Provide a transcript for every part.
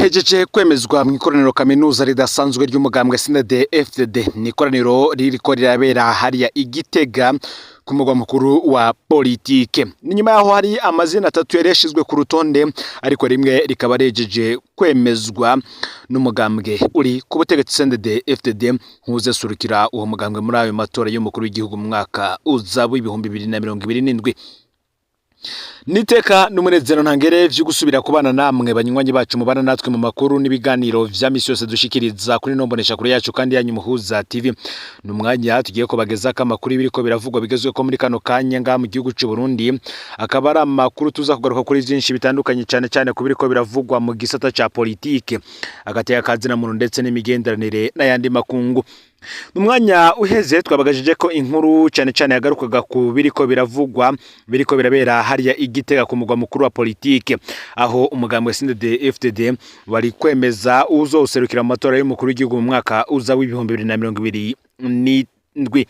Hejeje kwemezwa mu ikoraniro kaminuza ridasanzwe ry'umugambwe CNDD-FDD ni ikoraniro ririko rirabera hariya Igitega ku mugwa mukuru wa politike. Ni nyuma yaho hari amazina 3 yari yashizwe ku rutonde ariko rimwe rikaba rejeje kwemezwa n'umugambwe uri ku butegetsi CNDD-FDD nkuze surukira uwo mugambwe muri ayo matora y'umukuru w'igihugu mu mwaka uza w'ibihumbi 2027. Niteka n'umunezero ntangere vyo gusubira kubana namwe banywanyi bacu mubana natwe mu makuru n'ibiganiro vya misi yose dushikiriza kuri nombonesha kuri yacu kandi yanyu Muhuza TV. Numwanya tugiye ko bageza kamakuru ibiriko biravugwa bigezwe ko muri kano kanya nga mu gihugu cy'u Burundi, akaba ari amakuru tuza kugaruka kuri byinshi bitandukanye cyane ku biriko biravugwa mu gisata ca politike agateye akazina muntu ndetse n'imigenderanire n'ayandi makungu. Numwanya uheze twabagajije ko inkuru cyane yagarukaga ku biriko biravugwa biriko birabera hariya Igitega ku mugwa mukuru wa politike, aho umugambwe CNDD-FDD wari kwemeza uzoserukira mu matora y'umukuru w'igihugu mu mwaka uza w'ibihumbi 2027.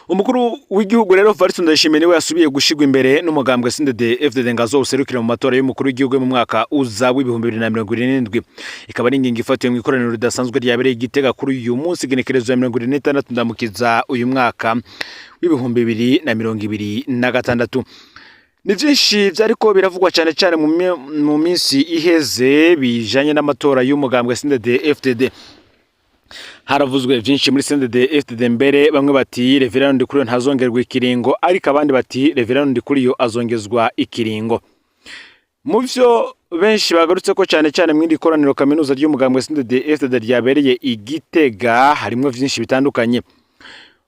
Umukuru w'igihugu rero Evariste Ndayishimiye niwe yasubiye gushigwa imbere n'umugambwe CNDD-FDD ngazo userukira mu matora y'umukuru w'igihugu mu mwaka uza w'ibihumbi 2027. Ikaba ari ingingo ifatiwe mu ikoraniro ridasanzwe ryabereye Igitega kuri uyu munsi genekerezo ya 26 ndamukiza uyu mwaka w'ibihumbi 2026. Ni byinshi byariko biravugwa cyane mu minsi iheze bijanye n'amatora y'umugambwe CNDD-FDD. Haravuzwe byinshi muri CNDD-FDD mbere, bamwe bati Reverend Ndikuriyo ntazongerwa ikiringo ariko abandi bati Reverend Ndikuriyo azongezwa ikiringo. Mu byo benshi bagarutse ko cyane mu ikoraniro kaminuza ry'umugambwe CNDD-FDD ryabereye Igitega harimo byinshi bitandukanye.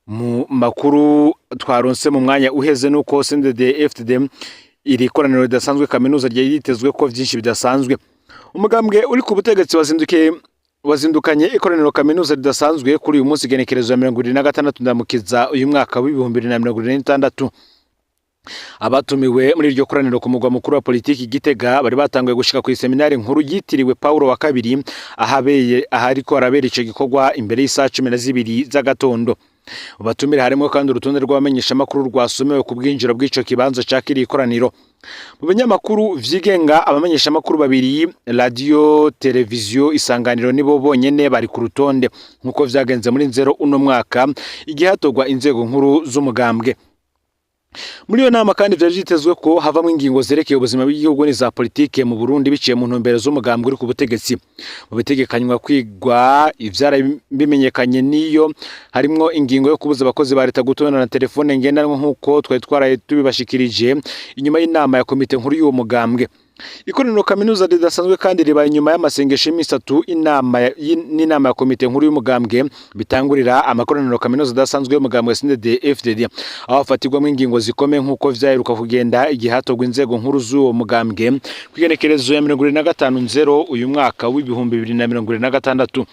Mu makuru twaronse mu mwanya uheze nuko CNDD-FDD iri koraniro ridasanzwe kaminuza ryitezwe ko byinshi bidasanzwe. Umugambwe uri ku butegetsi wazindukanye ikoraniro kaminuza ridasanzwe kuri uyu munsi genekerezo ya 26 ndamukiza uyu mwaka w'ibihumbi 2026. Abatumiwe muri iryo koraniro ku mugwa mukuru wa politiki Gitega bari batanguye gushika ku seminari nkuru yitiriwe Paulo wa kabiri ahariko arabera ico gikorwa imbere y'isa 12 z'agatondo. Ubatumire harimo kandi urutonde rw'abamenyesha makuru rwasomewe ku bwinjiro bw'ico kibanza cakiri ikoraniro. Mu binyamakuru vyigenga abamenyesha makuru babiri radio televiziyo Isanganiro nibo bonyene bari ku rutonde nkuko vyagenze muri nzero uno mwaka igihe hatogwa inzego nkuru z'umugambwe. Muri yo nama kandi vyitezwe ko havamwe ingingo zerekeye ubuzima bw'igihugu n'iza politike mu Burundi biciye mu ntumbero z'umugambwe uri ku butegetsi. Mu bitegekanywa kwigwa ivyara bimenyekanye niyo harimo ingingo yo kubuza abakozi ba leta gutonana na telefone ngendanwa nkuko twari tubibashikirije inyuma y'inama ya komite nkuru y'uwo mugambwe. Ikoraniro kaminuza ridasanzwe kandi ribaye inyuma y'amasengesho y'imisi 3 n'inama ya komite nkuru y'umugambwe bitangurira amakoraniro kaminuza dasanzwe y'umugambwe CNDD-FDD aho hafatirwamo ingingo zikomeye nkuko vyaheruka kugenda igihe hatogwa inzego nkuru z'uwo mugambwe kwigenekerezo ya 25 uyu mwaka w'ibihumbi 2026.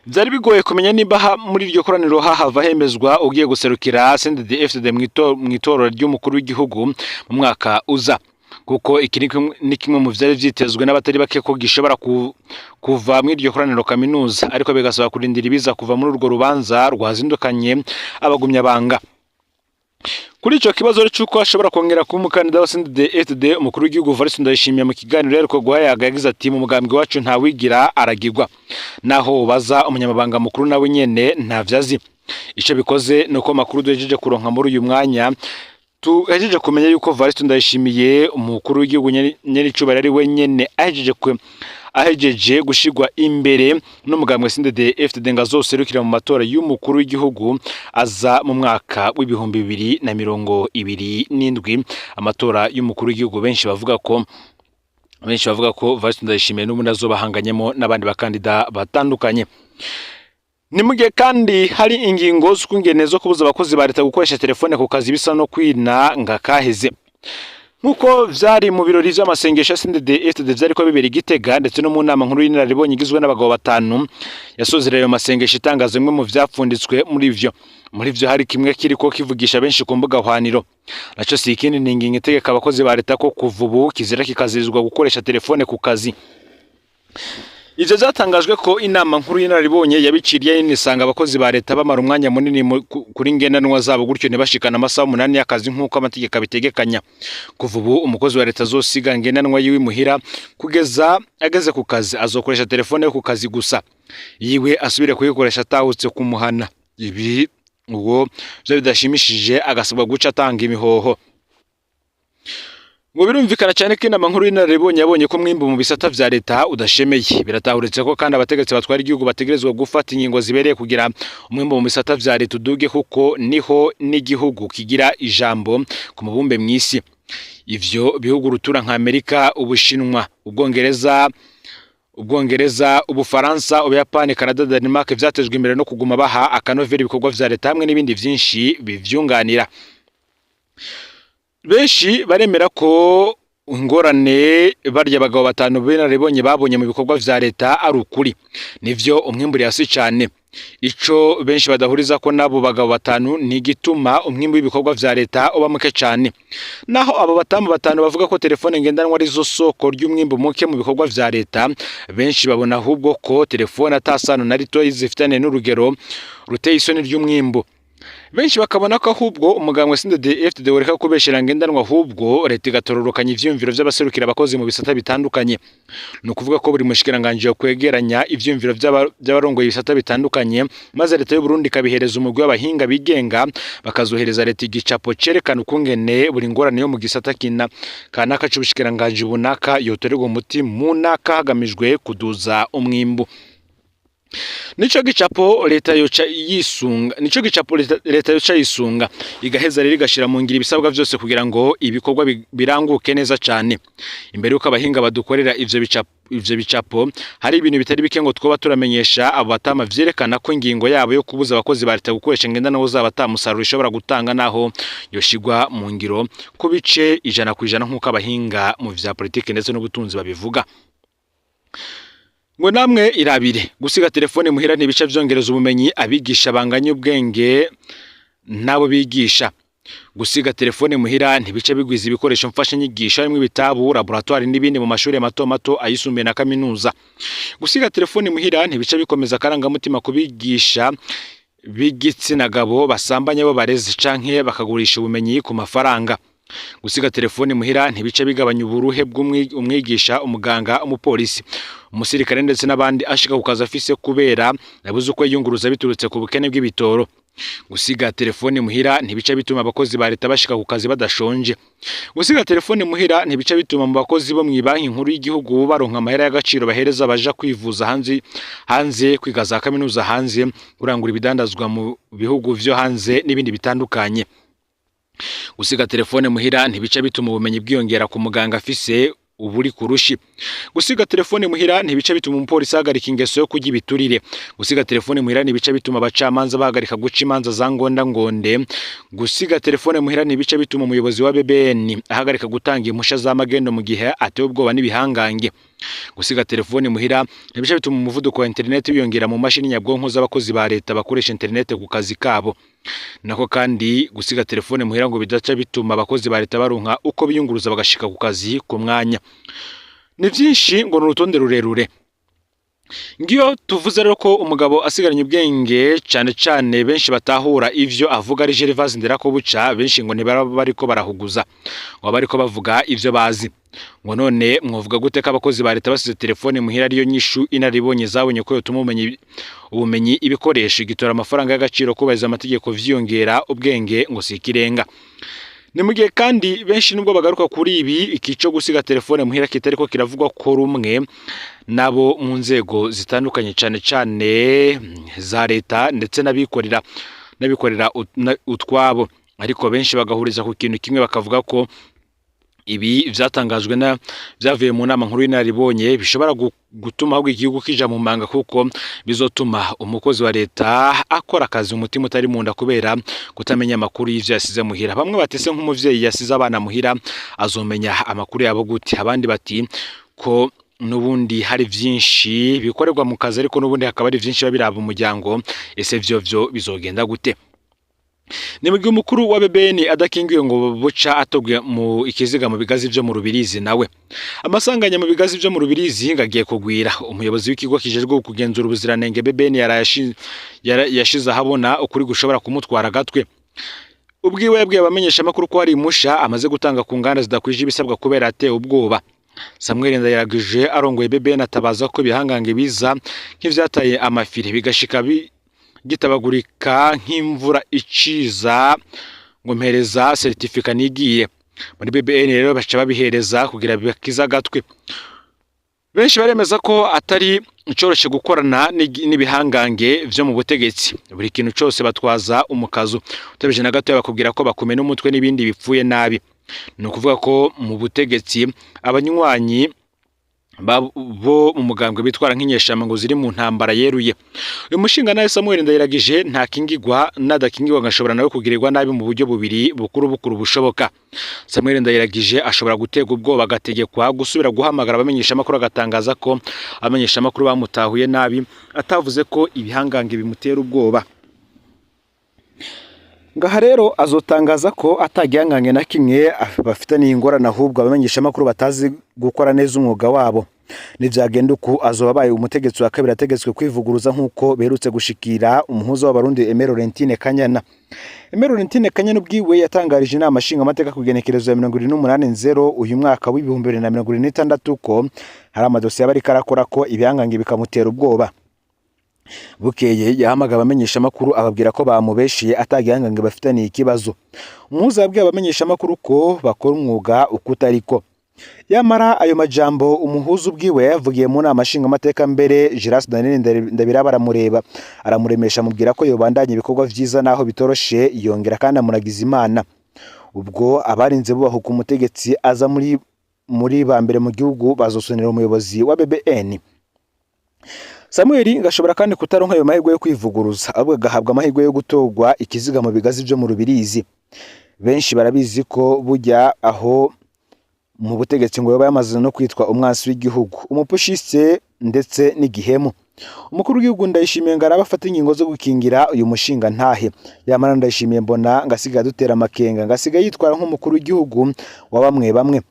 Byari bigoye kumenya niba muri iryo koraniro hahava hemezwa ugiye guserukira CNDD-FDD mu itorero ry'umukuru w'igihugu mu mwaka uza, kuko iki ni kimwe mu vyari vyitezwe n'abatari bake ko gishobora kuva mu iryo koraniro kaminuza, ariko bigasaba kurindira ibiza kuva muri urwo rubanza rwazindukanye abagumya banga. Kuri ico kibazo cy'uko ashobora kongera kuba umukandida wa CNDD-FDD, umukuru w'igihugu Evariste Ndayishimiye mu kiganiro yariko guhayaga yagize ati mu mugambwe wacu nta wigira aragirwa, naho ubaza umunyamabanga mukuru nawe nyene ntavyazi. Ico bikoze nuko makuru duhejeje kuronka muri uyu mwanya tuhejeje kumenya yuko Evariste Ndayishimiye umukuru w'igihugu nyene ari wenyene ahejeje gushigwa imbere n'umugambwe CNDD-FDD ngazoserukira mu matora y'umukuru w'igihugu aza mu mwaka w'ibihumbi 2027. Amatora y'umukuru w'igihugu benshi bavuga ko Evariste Ndayishimiye n'ubundi azobahanganyemo n'abandi bakandida batandukanye. Ni mugihe kandi hari ingingo z'ukungene zo kubuza abakozi ba leta gukoresha telefone ku kazi bisa no kwina ngakaheze. Nkuko vyari mu birori vy'amasengesho CNDD-FDD vyariko bibera Igitega ndetse no mu nama nkuru y'inararibonye igizwe n'abagabo 5 yasozereye amasengesho itangazo imwe mu vyapfunditswe muri vyo hari kimwe kiriko kivugisha benshi ku mbuga hwaniro. Naco si ikindi ni ingingo itegeka abakozi ba leta ko kuva ubu kizira kikazirizwa gukoresha telefone ku kazi. Ivyo vyatangajwe ko inama nkuru y'inararibonye yabiciriye inisanga abakozi ba leta bamara umwanya munini kuri ngendanwa zabo gutyo ntibashikana amasaha 8 y'akazi nk'uko amategeko abitegekanya. Kuva ubu umukozi wa leta azosiga ngendanwa yiwe muhira kugeza ageze ku kazi, azokoresha telefone yo ku kazi gusa, yiwe asubire kuyikoresha atahutse kumuhana. Ibi ubwo byo bidashimishije agasabwa guca atanga imihoho. Ngo birumvikana cyane ko inama nkuru y'inararibonye yabonye ko mwimbu mu bisata vya leta udashemeye. Biratahuritse ko kandi abategetsi batwara igihugu bategerezwa gufata ingingo zibereye kugira umwimbu mu bisata vya leta uduge, kuko niho n'igihugu kigira ijambo ku mubumbe mw'isi. Ivyo bihugu rutura nka Amerika, Ubushinwa, Ubwongereza, Ubufaransa, Ubuyapani, Canada, Denmark vyatejwe imbere no kuguma baha akanovera ibikorwa vya leta hamwe n'ibindi vyinshi bivyunganira. Benshi baremera ko ingorane barya abagabo batanu b'inararibonye babonye mu bikorwa vya leta ari ukuri. Nivyo umwimburi yasi cyane. Ico benshi badahuriza ko nabo bagabo batanu ni gituma umwimbu w'ibikorwa vya leta uba muke cyane. Naho abo batanu bavuga ko telefone ngendanwa ari zo soko ry'umwimbu muke mu bikorwa vya leta, benshi babona ahubwo ko telefone atasano na rito izifitane n'urugero ruteye isoni ry'umwimbu. Benshi bakabona ko ahubwo umugambwe CNDD-FDD wereka kubeshera ngendanwa, ahubwo leta igatororokanya ivyumviro vy'abaserukira abakozi mu bisata bitandukanye. No kuvuga ko buri mushikiranganje yo kwegeranya ivyumviro by'abarongoye ibisata bitandukanye, maze leta y'u Burundi kabihereza umugwi w'abahinga bigenga, bakazohereza leta igicapo cerekana ukungene buri ngorane yo mu gisata kanaka c'ubushikiranganje bunaka yotorerwa umuti mu naka hagamijwe kuduza umwimbu. Nico gicapo leta yoca yisunga igaheza rero igashira mu ngira ibisabwa byose kugira ngo ibikorwa biranguke neza cyane. Imbere yuko abahinga badukorera ivyo bicapo hari ibintu bitari bike ngo twoba turamenyesha abo batama vyerekana ko ingingo yabo yo kubuza abakozi ba leta gukoresha ngendanwa zabo atamusaruro ishobora gutanga, naho yoshigwa mu ngiro ku bice 100% nk'uko abahinga mu vya politike ndetse n'ubutunzi babivuga. Ngo namwe irabire gusiga telefone muhira ntibica vyongereza ubumenyi abigisha banganye ubwenge nabo bigisha. Gusiga telefone muhira ntibica bigwiza ibikoresho mfasha nyigisho harimo ibitabu, laboratoire n'ibindi mu mashuri mato ayisumbuye na kaminuza. Gusiga telefone muhira ntibica bikomeza karangamutima kubigisha b'igitsina gabo basambanya bo barezi canke bakagurisha ubumenyi ku mafaranga. Gusiga telefone muhira ntibica bigabanya uburuhe bw'umwigisha, umuganga, umupolisi, umusirikare ndetse n'abandi ashika ku kazi afise kubera yabuze uko yiyunguruza biturutse ku bukene bw'ibitoro. Gusiga telefone muhira ntibica bituma abakozi ba leta bashika ku kazi badashonje. Gusiga telefone muhira ntibica bituma mu bakozi bo mwibanki nkuru y'igihugu baronka amahera y'agaciro bahereza baja kwivuza hanze kwiga za kaminuza hanze, kurangura ibidandazwa mu bihugu vyo hanze n'ibindi bitandukanye. Gusiga telefone muhira ntibica bituma ubumenyi bwiyongera ku muganga afise uburi kurushi. Gusiga telefone muhira ntibica bituma umupolisi ahagarika ingeso yo kurya ibiturire. Gusiga telefone muhira ntibica bituma abacamanza bahagarika guca imanza za ngonde. Gusiga telefone muhira ntibica bituma umuyobozi wa BBN ahagarika gutanga impusha za magendo mu gihe atewe ubwoba n'ibihangange. Gusiga telefone muhira ntibica bituma umuvuduko wa internet wiyongera mu mashini nyabwonko z'abakozi ba leta bakoresha internet ku kazi kabo. Nako kandi gusiga telefone muhira ngo bidaca bituma abakozi ba leta baronka uko biyunguruza bagashika ku kazi ku mwanya. Ni vyinshi ngo n'urutonde rurerure. Ngiyo tuvuze rero ko umugabo asigaranye ubwenge cyane benshi batahura ivyo avuga ari Gervase Nderakobuca, benshi ngo bariko barahuguza, ngo bariko bavuga ivyo bazi. Ngo none mwovuga gute ko abakozi ba leta basize telefone muhira ariyo nyishu inaribonye zabonye ko yotuma ubumenyi ibikoresho gitora amafaranga y'agaciro kubahiriza amategeko vyiyongera ubwenge ngo sikirenga. Ni mugihe kandi benshi nubwo bagaruka kuri ibi ikico gusiga telefone muhira kitariko kiravugwa ko rumwe nabo mu nzego zitandukanye cyane za leta ndetse n'abikorera utwabo, ariko benshi bagahuriza ku kintu kimwe bakavuga ko ibi vyatangajwe vyavuye mu nama nkuru y'inararibonye bishobora gutuma ahubwo igihugu kija mu manga, kuko bizotuma umukozi wa leta akora akazi umutima utari munda kubera kutamenya amakuru y'ivyo yasize muhira. Bamwe batese nk'umuvyeyi yasize abana muhira azomenya amakuru yabo gute, abandi bati ko nubundi hari vyinshi bikorerwa mu kazi ariko nubundi hakaba ari vyinshi babiraba umuryango, ese vyo bizogenda gute? ni mu gihe umukuru wa BBN adakingiwe ngo buca atogwe mu ikiziga mu bigazi byo mu Rubirizi nawe amasanganya mu bigazi byo mu Rubirizi ngagiye kugwira umuyobozi w'ikigo kijejwe kugenzura ubuziranenge BBN yashize ahabona ukuri gushobora kumutwara gatwe ubwiwe yabwiye abamenyesha makuru ko hari musha amaze gutanga ku nganda zidakwije ibisabwa kubera atewe ubwoba Samuel Ndayiragije arongoye BBN atabaza ko bihangange biza nk'ivyataye amafire bigashika gitabagurika nk'imvura iciza ngo mpereza certificate nigiye muri BBN rero baca babihereza kugira bikiza gatwe benshi baremeza ko atari icoroshe gukorana n'ibihangange vyo mu butegetsi buri kintu cyose batwaza umukazo utebeje na gato bakubwira ko bakumena umutwe n'ibindi bipfuye nabi no kuvuga ko mu butegetsi abanywanyi bo mu mugambwe bitwara nk'inyeshamba ngo ziri mu ntambara yeruye uyu mushinga nawe Samuel Ndayiragije nta kingigwa nadakingigwa ngashobora nawe kugirirwa nabi mu buryo bubiri bukuru bushoboka Samuel Ndayiragije ashobora gutega ubwoba agategekwa gusubira guhamagara abamenyesha makuru agatangaza ko abamenyesha makuru bamutahuye nabi atavuze ko ibihangange bimutera ubwoba ngaha rero azotangaza ko atagihangange na kimwe bafitanye ingorane ahubwo abamenyesha makuru batazi gukora neza umwuga wabo nivyagenda uko azobabaye umutegetsi wa kabiri ategetswe kwivuguruza nkuko berutse gushikira umuhuzo w'abarundi Aimé Laurentine Kanyana Aimé Laurentine Kanyana ubwiwe yatangarije inama nshinga amateka kugenekerezo ya 28/0 uyu mwaka w'2026 ko hari amadosiye bari karakora ko ibihangange bikamutera ubwoba bukeye yahamaga abamenyesha makuru ababwira ko bamubeshiye atagihangange bafitaniye ikibazo umuhuza yabwiye abamenyesha makuru ko bakora umwuga ukutariko yamara ayo majambo umuhuza ubwiwe yavugiye mu nama nshinga amateka mbere Giras Daniel Ndabiraba aramuremesha mubwira ko yobandanye ibikorwa vyiza naho bitoroshe yongera kandi amuragiza Imana ubwo abarinze bubahuka umutegetsi aza muri ba mbere mu gihugu bazosonera umuyobozi wa BBN Samuel ngashobora kandi kutaronka ayo mahirwe yo kwivuguruza ahubwo gahabwa amahirwe yo gutogwa ikiziga mu bigazi byo mu Rubirizi benshi barabizi ko bujya aho mu butegetsi ngo yamaze no kwitwa umwansi w'igihugu umupushiste ndetse n'igihemu umukuru w'igihugu Ndayishimiye ngaraba afata ingingo zo gukingira uyu mushinga ntahe yamara Ndayishimiye mbona ngasiga dutera amakenga ngasiga yitwara nk'umukuru w'igihugu wa bamwe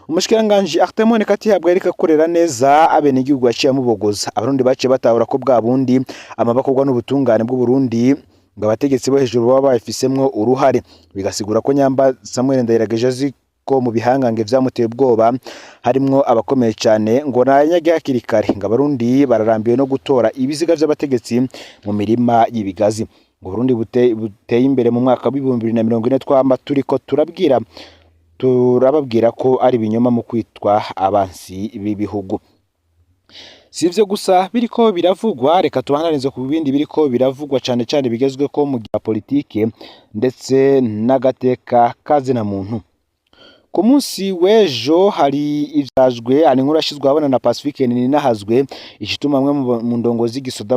umushikiranganje Artemone Katihabwa ariko akorera neza abene igihugu yaciye amubogoza abarundi baciye batahura ko bwa bundi amabakorwa n'ubutungane bw'u Burundi ngo abategetsi bo hejuru baba bafisemwo uruhare bigasigura ko nyamba Samuel Ndayiragije ko mu bihangange vyamuteye ubwoba harimwo abakomeye cyane ngo nanyage hakiri kare ngo abarundi bararambiwe no gutora ibiziga by'abategetsi mu mirima y'ibigazi ngo Burundi buteye imbere mu mwaka wa 2040 twamba turiko turababwira ko ari binyoma mu kwitwa abansi b'ibihugu sivyo gusa biriko biravugwa reka tubananize ku bindi biriko biravugwa cyane bigezwe ko mu gihe politike ndetse n'agateka kazina muntu ku munsi w'ejo hari ivyajwe ari nkuru yashizwe abana na Pacifique Ninahazwe ishituma amwe mu ndongo z'igisoda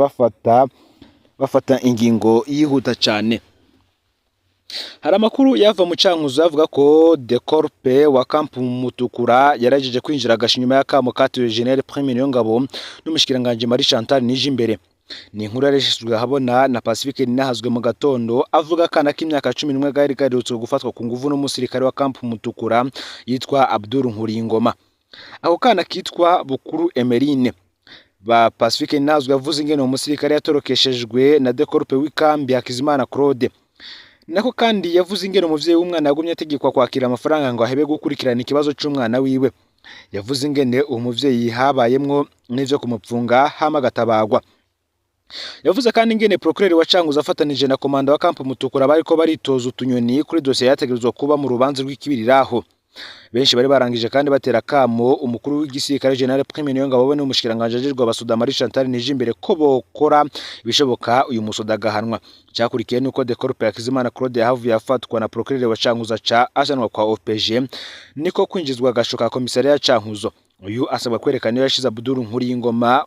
bafata ingingo yihuta cyane hari amakuru yava mu cankuzo avuga ko Decorpe wa Camp Mutukura yarajeje kwinjira gashinyuma y'akamo katiwe General Premier Niyongabo n'umushikiranganje Marie Chantal Nijimbere ni inkuru yareshejwe habona na Pacifique Ninahazwe mu gatondo avuga kana k'imyaka 11 gari gaherutse gufatwa ku nguvu n'umusirikare wa Camp Mutukura yitwa Abdul Nkuringoma aho kana kitwa Bukuru Emerine ba Pacifique Ninahazwe yavuze ingene umusirikare yatorokeshejwe na Decorpe w'ikambi Hakizimana Claude nako kandi yavuze ingene umuvyeyi w'umwana yagumye ategekwa kwakira amafaranga ngo ahebe gukurikirana ikibazo c'umwana wiwe yavuze ingene umuvyeyi habayemwo n'ivyo kumupfunga hama gatabagwa yavuze kandi ingene procureur wa Cankuzo afatanije na komanda wa Camp Mutukura bariko baritoza utunyoni kuri dossier yategerezwa kuba mu rubanza rw'ikibiriraho benshi bari barangije kandi batera kamo umukuru w'igisirikare General Premier Niyongabo we n'umushikiranganje ajejwe abasuda Marie Chantal Nijimbere ko bokora ibishoboka uyu musoda gahanwa cyakurikiye nuko Decorpe Hakizimana Claude yahavuye afatwa na procureur wa Cankuzo ca ajanwa kwa OPG niko kwinjizwa gashoka komisariya ya Cankuzo uyu asabwa kwerekana iyo yashize Abdul Nkuringoma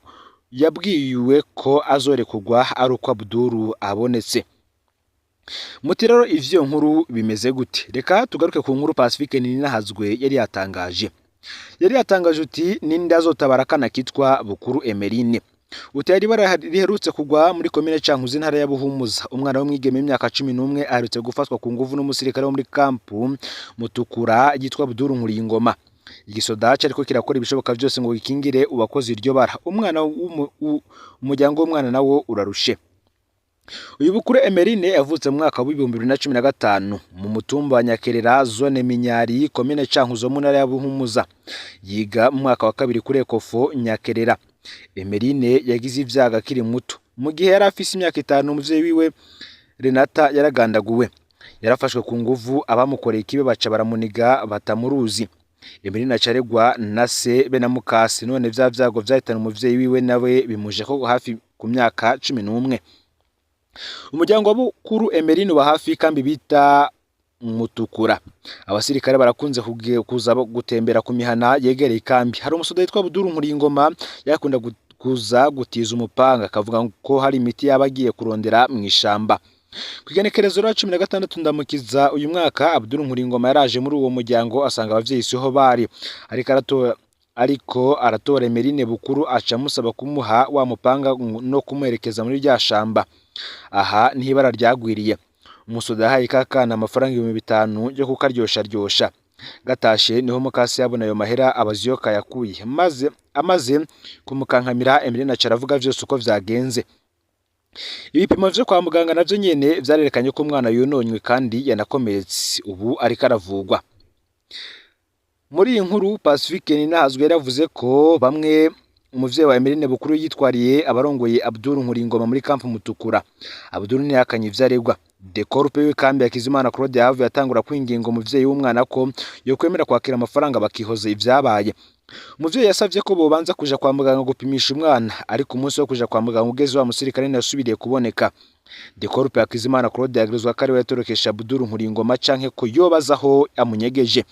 yabwiwe ko azorekugwa ari uko Abdul abonetse mutiraro ivyo nkuru bimeze gute reka tugaruke ku nkuru Pacifique Ninahazwe yari yatangaje uti ninde azotabara kana kitwa Bukuru Emerine Utari riherutse kugwa muri komine Cankuzo intara ya Buhumuza. Umwana w'umwigeme w'imyaka 11 aherutse gufatwa ku nguvu n'umusirikare wo muri kampu Mutukura yitwa Abdul Nkuringoma. Igisoda cyariko kirakora ibishoboka byose ngo gikingire ubakoze iryo bara. Umuryango w'umwana nawo urarushe. Uyu Bukuru Emeline yavutse mu mwaka wa 2015 mu mutumba wa Nyakerera zone Minyari komine Cankuzo mu ntara ya Buhumuza. Yiga mu mwaka wa 2 kuri Ekofo Nyakerera. Emeline yagize ivyaga kiri muto. Mu gihe yari afise imyaka 5 umuvyeyi wiwe Renata yaragandaguwe. Yarafashwe ku nguvu abamukoreye ikibe baca baramuniga batamuruzi. Emeline acaregwa na se be na mukase none vya vyago vyahitana umuvyeyi wiwe nawe bimuje ko hafi ku myaka 11. Umuryango wa Bukuru Emeline wa hafi kambi bita Mutukura. Abasirikare barakunze kuza gutembera ku mihana yegereye kambi. Hari umusoda yitwa Abdul Nkuringoma yakunda kuza gutiza umupanga akavuga ko hari imiti yabagiye kurondera mu ishamba. Kwigenekerezo rya 16 ndamukiza uyu mwaka Abdul Nkuringoma yaraje muri uwo muryango asanga abavyeyi siho bari. Ariko aratora Emeline Bukuru aca musaba kumuha wa mupanga no kumuherekeza muri rya shamba. Aha ntibara ryagwiriye. Umusoda yahaye kakana amafaranga 500 yo kukaryoshya. Gatashe niho mukase yabona ayo mahera abaziyoka yakuye. Amaze kumukankamira Emeline acaravuga vyose uko vyagenze. Ibipimo vyo kwa muganga navyo nyene vyarerekanye ko umwana yononywe kandi yanakomeretse. Ubu ariko aravugwa. Muri iyi nkuru Pacifique Ninahazwe yaravuze ko bamwe umuvyeyi wa Emeline Bukuru yitwariye abarongoye Abdul Nkuringoma muri kampu Mutukura. Abdul ntiyakanye ivyaregwa. Decorupe w'ikambi ya Kizimana Claude yahavuye atangura kwinginga umuvyeyi w'umwana ko yo kwemera kwakira amafaranga bakihoza ivyabaye. Umuvyeyi yasavye ko bobanza kuja kwa muganga gupimisha umwana, ariko umunsi wo kuja kwa muganga ugeze wa musirikare nasubiriye kuboneka. Decorupe ya Kizimana Claude yagirizwa ko ari we yatorokesha Abdul Nkuringoma canke ko yobazaho amunyegeje.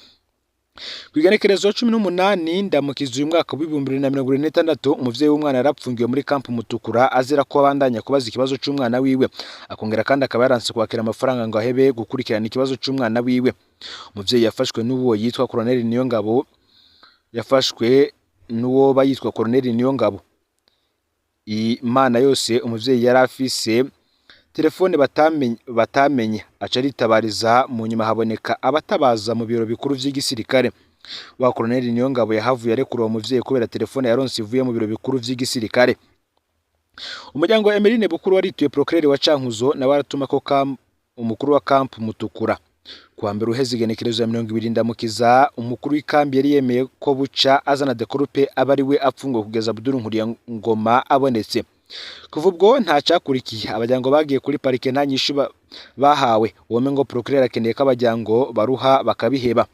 Kwigenekerezo 18 ndamukiza uyu mwaka wa 2026 umuvyeyi w'umwana yarapfungiwe muri kampu Mutukura azira ko abandanya kubaza ikibazo c'umwana wiwe. Akongera kandi akaba yaranse kwakira amafaranga ngo ahebe gukurikirana ikibazo c'umwana wiwe. Umuvyeyi yafashwe n'uwo yitwa Colonel Niyongabo. Imana yose umuvyeyi yari afise telefone batamenye aca ritabariza mu nyuma haboneka abatabaza mu biro bikuru vy'igisirikare. Wa Colonel Niyongabo yahavuye arekura uwo muvyeyi kubera telefone yaronse ivuye mu biro bikuru vy'igisirikare. Umuryango wa Emeline Bukuru warituye procureur wa Cankuzo na baratuma ko umukuru wa kampu Mutukura. Kuwa mbere uheze igenekerezo ya 20 ndamukiza umukuru w'ikambi yari yemeye ko buca azana Decorupe abari we apfungwa kugeza Abdul Nkuringoma abonetse. Kuva ubwo nta cyakurikiye abajyango bagiye kuri parike nta nyishu bahawe. Wome ngo procureur akeneye ko abajyango baruha bakabiheba.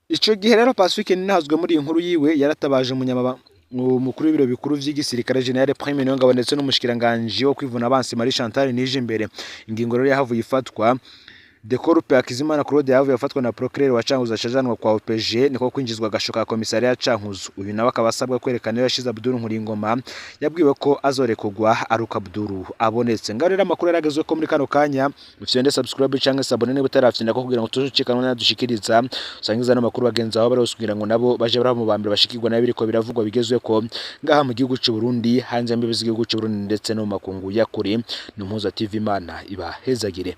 Ico gihe rero Pacifique Ninahazwe muri inkuru yiwe yaratabaje umukuru w'ibiro bikuru vy'igisirikare General Prime Niyongabo ndetse n'umushikiranganje wo kwivuna abansi Marie Chantal Nijimbere. Ingingo rero yahavuye ifatwa. Decorupe ya Kizimana Claude yavuye afatwa na procureur wa Cankuzo acajanwa kwa OPG niko kwinjizwa agashoka komisariya ya Cankuzo. Uyu nawe akabasabwa kwerekana yashize Abdul Nkuringoma yabwiwe ko azorekugwa aruka Abdul abonetse. Ngarera amakuru yaragezwe ko muri kano kanya ufyende subscribe cyangwa sabone niba utarafyenda ko kugira ngo tuzocekanwe nadushikiriza usangiza n'amakuru bagenza aho barosubira ngo nabo baje baramu bambere bashikirwa nabiriko biravugwa bigezwe ko ngaha mu gihugu cy'u Burundi hanze y'imbibi z'igihugu cy'u Burundi ndetse no makungu yakuri n'Impuza TV Imana ibahezagire.